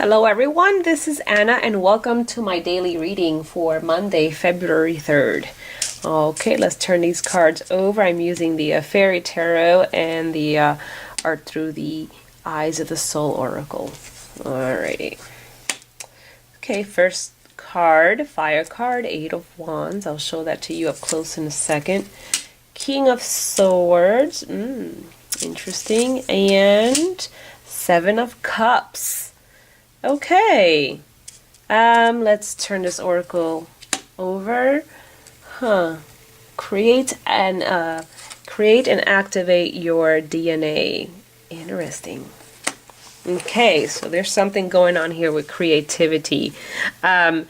Hello everyone, this is Anna and welcome to my daily reading for Monday, February 3rd. Okay, let's turn these cards over. I'm using the Fairy Tarot and the Art Through the Eyes of the Soul Oracle. Alrighty. Okay, first card, Fire card, Eight of Wands. I'll show that to you up close in a second. King of Swords, interesting, and Seven of Cups. Okay, let's turn this oracle over. Create and activate your DNA. Interesting. Okay, so there's something going on here with creativity. All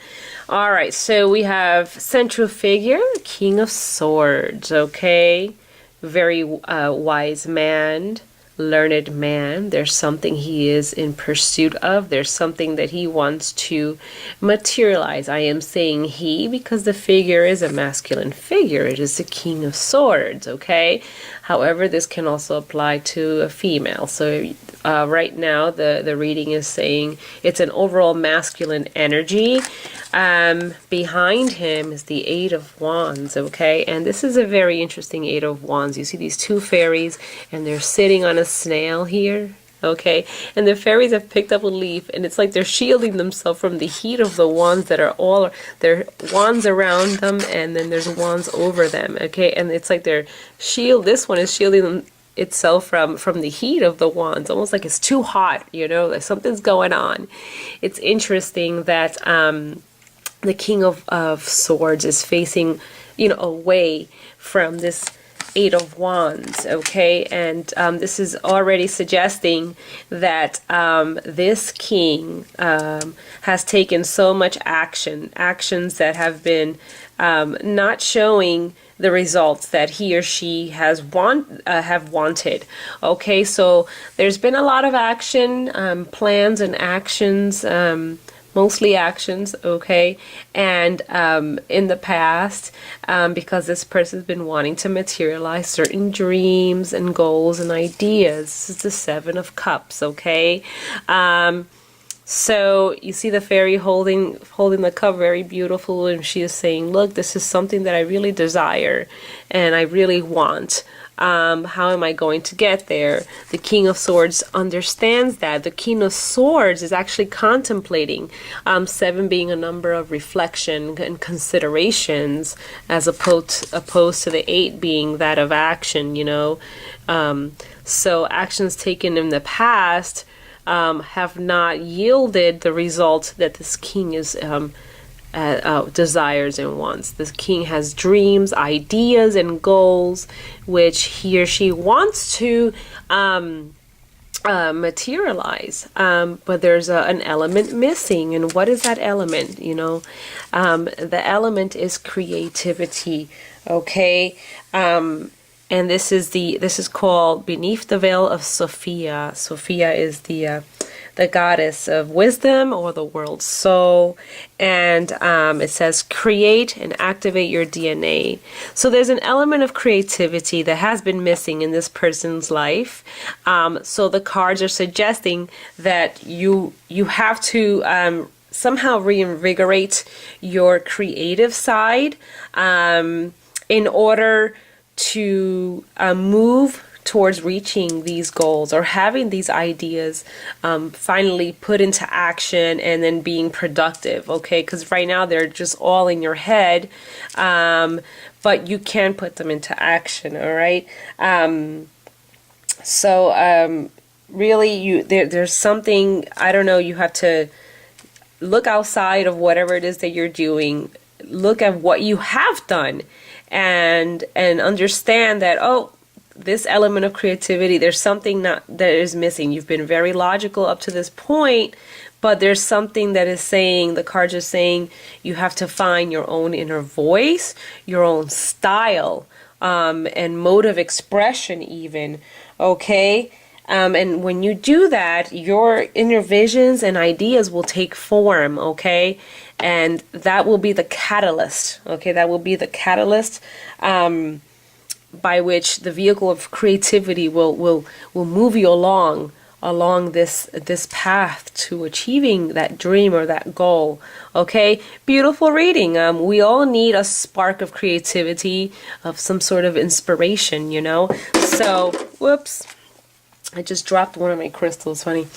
right, so we have central figure, King of Swords. Okay, very wise man. Learned man. There's something he is in pursuit of. There's something that he wants to materialize. I am saying he because the figure is a masculine figure. It is the King of Swords, okay? However, this can also apply to a female. So right now the reading is saying it's an overall masculine energy. Behind him is the Eight of Wands, okay? And this is a very interesting Eight of Wands. You see these two fairies and they're sitting on a snail here, okay? And the fairies have picked up a leaf and it's like they're shielding themselves from the heat of the wands that are all, there are wands around them and then there's wands over them, okay? And it's like they're this one is shielding them itself from the heat of the wands, almost like it's too hot, you know, like something's going on. It's interesting that the King of Swords is facing, you know, away from this Eight of Wands, okay? And this is already suggesting that this king has taken so much actions that have been not showing the results that he or she has have wanted. Okay, so there's been a lot of action, plans and actions, mostly actions, okay? And in the past, because this person's been wanting to materialize certain dreams and goals and ideas. This is the Seven of Cups, okay? So you see the fairy holding the cup, very beautiful, and she is saying, look, this is something that I really desire and I really want. How am I going to get there? The King of Swords understands that. The King of Swords is actually contemplating, seven being a number of reflection and considerations, as opposed to the eight being that of action, you know. So actions taken in the past have not yielded the result that this king is desires and wants. This king has dreams, ideas, and goals which he or she wants to materialize, but there's an element missing. And what is that element? You know, the element is creativity, okay? And this is called Beneath the Veil of Sophia. Sophia is the goddess of wisdom or the world soul, and it says create and activate your DNA. So there's an element of creativity that has been missing in this person's life. So the cards are suggesting that you have to somehow reinvigorate your creative side in order to move towards reaching these goals or having these ideas finally put into action and then being productive, okay? Because right now they're just all in your head, but you can put them into action, all right? Really, there's something, I don't know, you have to look outside of whatever it is that you're doing. Look at what you have done and understand that, oh, this element of creativity, there's something that is missing. You've been very logical up to this point, but there's something that is saying, the cards are saying, you have to find your own inner voice, your own style, and mode of expression even, okay? And when you do that, your inner visions and ideas will take form, okay? And that will be the catalyst, okay? That will be the catalyst by which the vehicle of creativity will move you along along this path to achieving that dream or that goal. Okay, beautiful reading. We all need a spark of creativity, of some sort of inspiration, you know. So, whoops, I just dropped one of my crystals. Funny.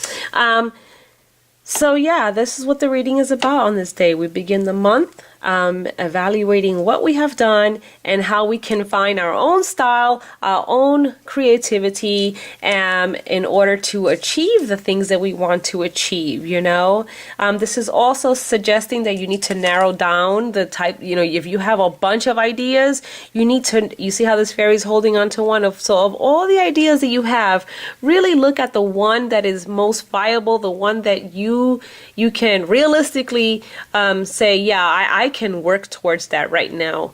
So yeah, this is what the reading is about on this day. We begin the month evaluating what we have done and how we can find our own style, our own creativity, in order to achieve the things that we want to achieve, you know. This is also suggesting that you need to narrow down the type, you know, if you have a bunch of ideas, you need to, you see how this fairy is holding on to one of, so of all the ideas that you have, really look at the one that is most viable, the one that you can realistically say, yeah, I can work towards that right now.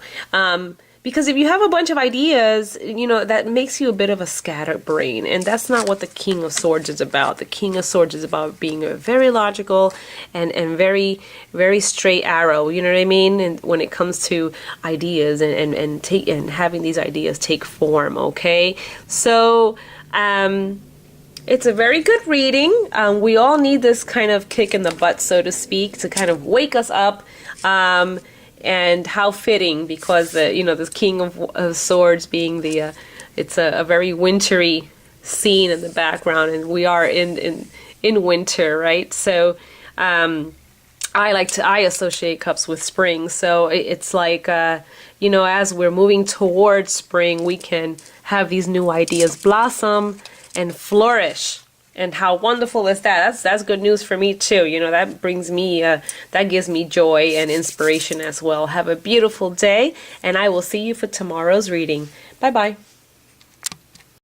Because if you have a bunch of ideas, you know, that makes you a bit of a scatterbrain, and that's not what the King of Swords is about. The King of Swords is about being a very logical and very, very straight arrow, you know what I mean? And when it comes to ideas and having these ideas take form, okay? So, it's a very good reading. We all need this kind of kick in the butt, so to speak, to kind of wake us up. And how fitting, because you know, this King of Swords being the, it's a very wintry scene in the background, and we are in winter, right? So I associate cups with spring. So it's like you know, as we're moving towards spring, we can have these new ideas blossom and flourish. And how wonderful is that? That's good news for me too. You know, that brings me, that gives me joy and inspiration as well. Have a beautiful day, and I will see you for tomorrow's reading. Bye-bye.